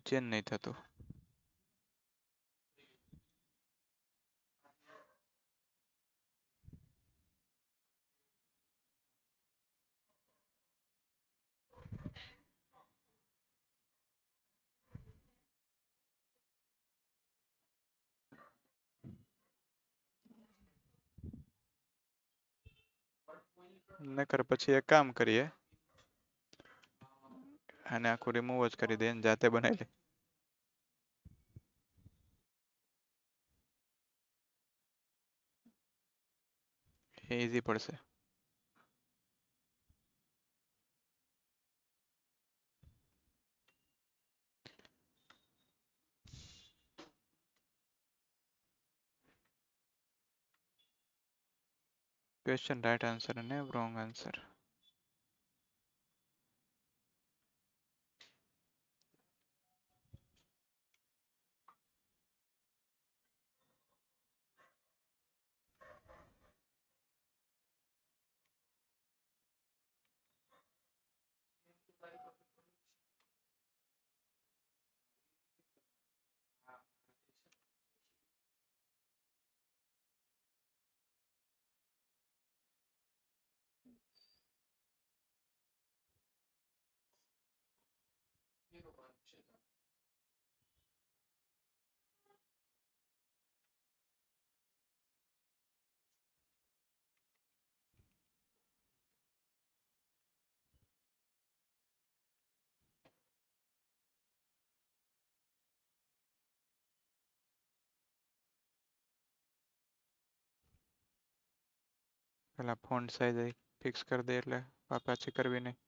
ચેન્જ નહીં થતું. નકર પછી એક કામ કરીએ, આને આખું રિમૂવ જ કરી દઈએ ને જાતે બનાવી લે. એ ઈઝી પડશે. ક્વેશ્ચન રાઈટ આન્સર અને રોંગ આન્સર. પેલા ફોન્ટ સાઈઝ ફિક્સ કરી દે એટલે પાછી કરવી નહીં.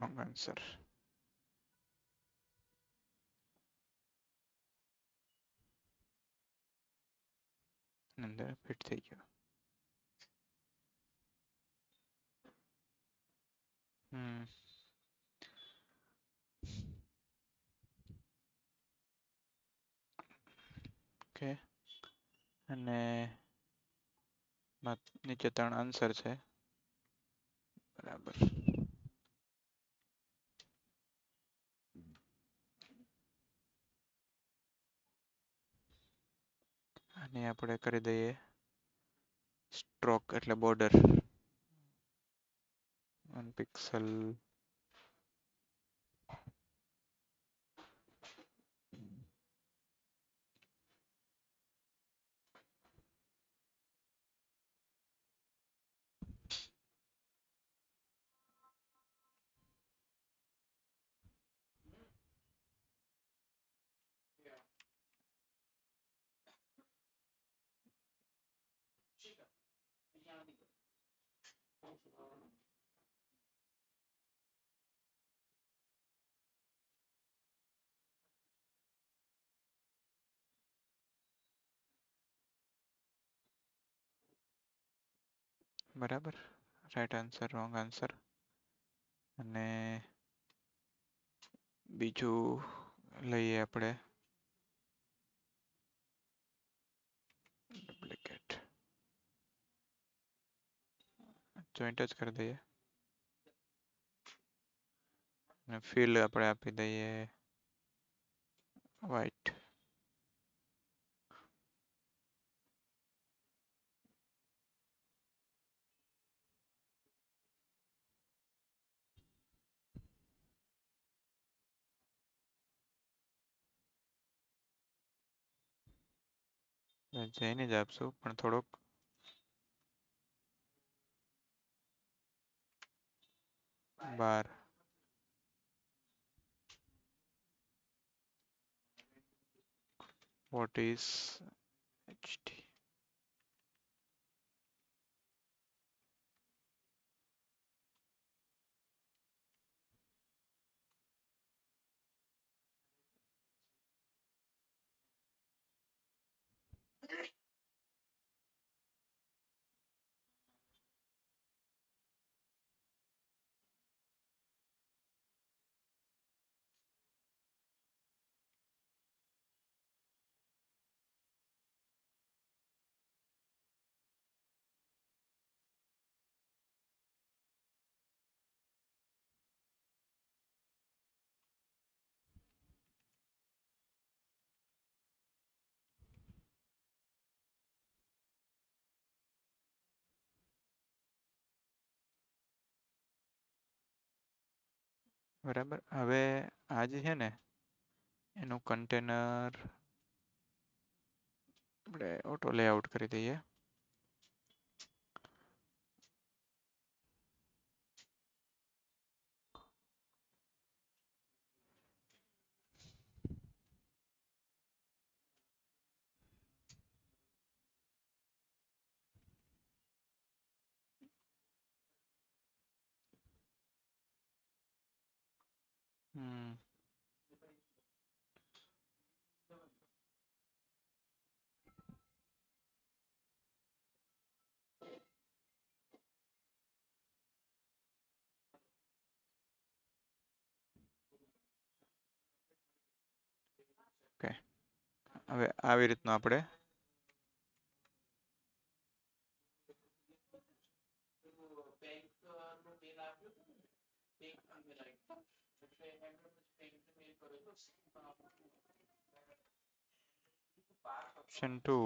Wrong answer. અંદર ફિટ થઈ ગયો. ઓકે, અને નીચે 3 આન્સર છે. બરાબર. અને આપણે કરી દઈએ સ્ટ્રોક એટલે બોર્ડર 1 પિક્સલ. બરાબર. Right answer, wrong answer. અને બીજું લઈએ આપણે ડુપ્લિકેટ, જોઈન્ટ જ કરી દઈએ અને ફિલ આપણે આપી દઈએ વ્હાઈટ. જઈને જ આપશું પણ થોડોક બાર What is HT? બરાબર. હવે આ જે છે ને એનું કન્ટેનર આપણે ઓટો લેઆઉટ કરી દઈએ. હમ ઓકે. હવે આવી રીતનું આપણે ઓપ્શન 2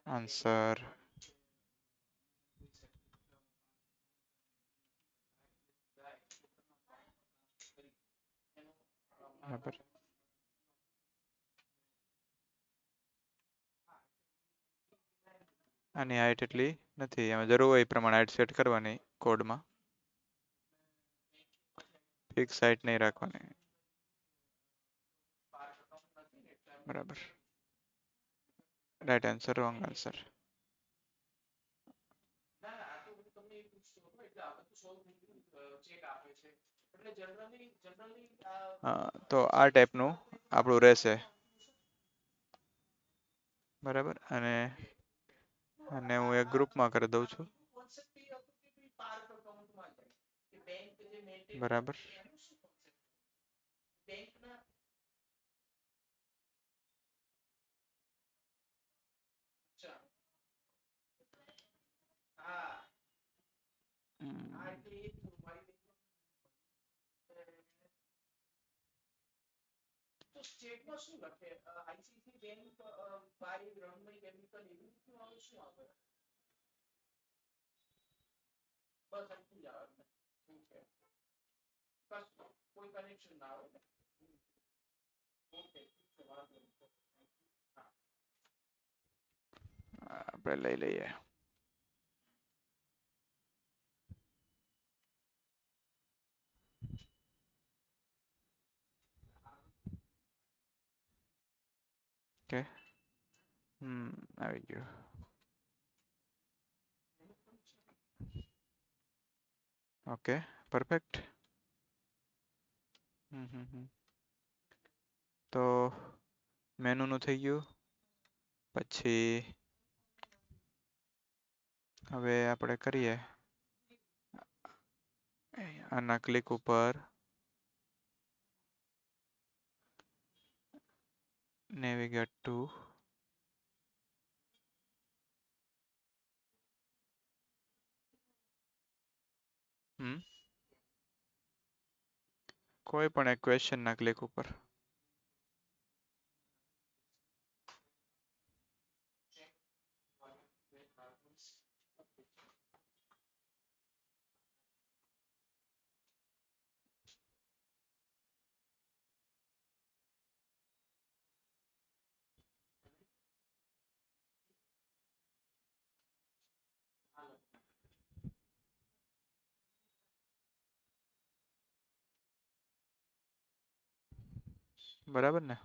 આન્સર બરાબર. આની હાઈટ એટલી નથી, એમાં જરૂર હોય એ પ્રમાણે હાઈટ સેટ કરવાની કોડમાં. ફિક્સ હાઈટ નહીં રાખવાની. બરાબર. Right answer, wrong answer. તો આ ટાઈપનું આપણું રહેશે. બરાબર. અને હું એક ગ્રુપમાં કરી દઉં છું. બરાબર. આપણે લઈ લઈએ. ઓકે. આવી ગયું. Okay, perfect. તો મેનુનું થઈ ગયું. પછી હવે આપણે કરીએ આના ક્લિક ઉપર નેવિગેટ ટુ કોઈ પણ એક ક્વેશ્ચન ના ક્લિક ઉપર. બરાબર ને?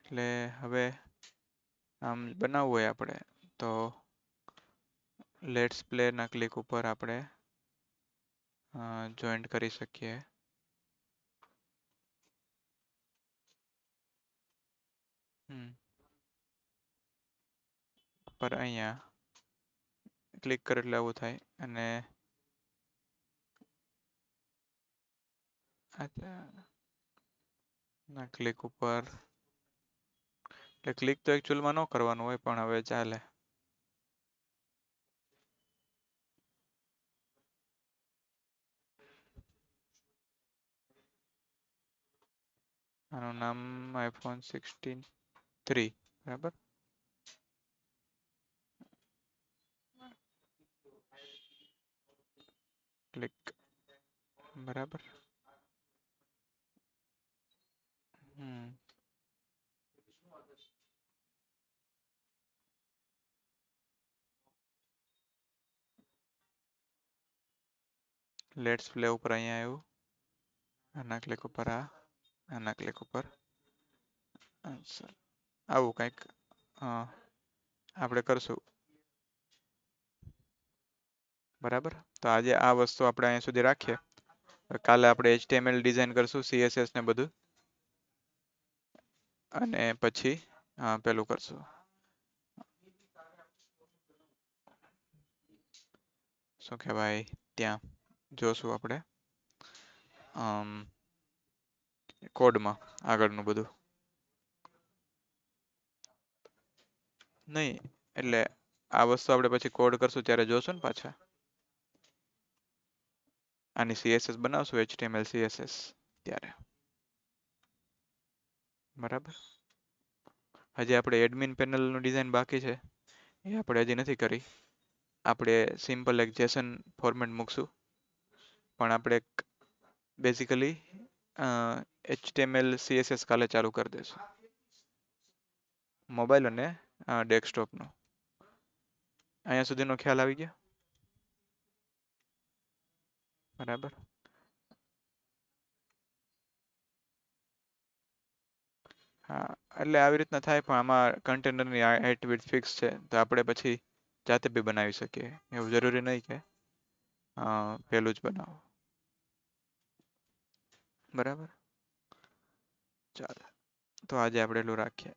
એટલે હવે આમ બનાવવું હોય આપણે તો લેટ્સ પ્લે ના ક્લિક ઉપર આપણે જોઈન્ટ કરી શકીએ. પર અહીંયા ક્લિક કરે એટલે આવું થાય અને ના ક્લિક ઉપર એટલે ક્લિક તો એકચ્યુઅલમાં ન કરવાનું હોય પણ હવે ચાલે. આનું નામ iPhone 16 3 બરાબર. ક્લિક બરાબર. લેટ્સ પ્લે ઉપર અહીંયા આવ્યું. આના ક્લિક ઉપર આના ક્લિક ઉપર આવું કંઈક આપણે કરશું. બરાબર. તો આજે આ વસ્તુ આપણે અહીંયા સુધી રાખીએ. કાલે આપણે HTML ડિઝાઇન કરશું, CSS ને બધું, અને પછી પેલું કરશું. શું કહેવાય, ત્યાં જોશું આપણે કોડમાં આગળનું બધું. નહીં એટલે આ વસ્તુ આપણે પછી કોડ કરશું ત્યારે જોશું ને પાછા. આની CSS બનાવશું, HTML CSS ત્યારે. બરાબર. હજી આપણે એડમિન પેનલનું ડિઝાઇન બાકી છે, એ આપણે હજી નથી કરી. આપણે સિમ્પલ એક જેસન ફોર્મેટ મૂકશું, પણ આપણે બેઝિકલી HTML CSS કાલે ચાલુ કરી દઈશું, મોબાઈલ અને ડેસ્કટોપનો. અહીંયા સુધીનો ખ્યાલ આવી ગયો? બરાબર. હા, એટલે આવી રીતના થાય, પણ આમાં કન્ટેનરની હાઇટ વિડ્થ ફિક્સ છે, તો આપણે પછી જાતે બી બનાવી શકીએ. એવું જરૂરી નહીં કે પેલું જ બનાવો. બરાબર. ચાલો, તો આજે આપણે એટલું રાખીએ.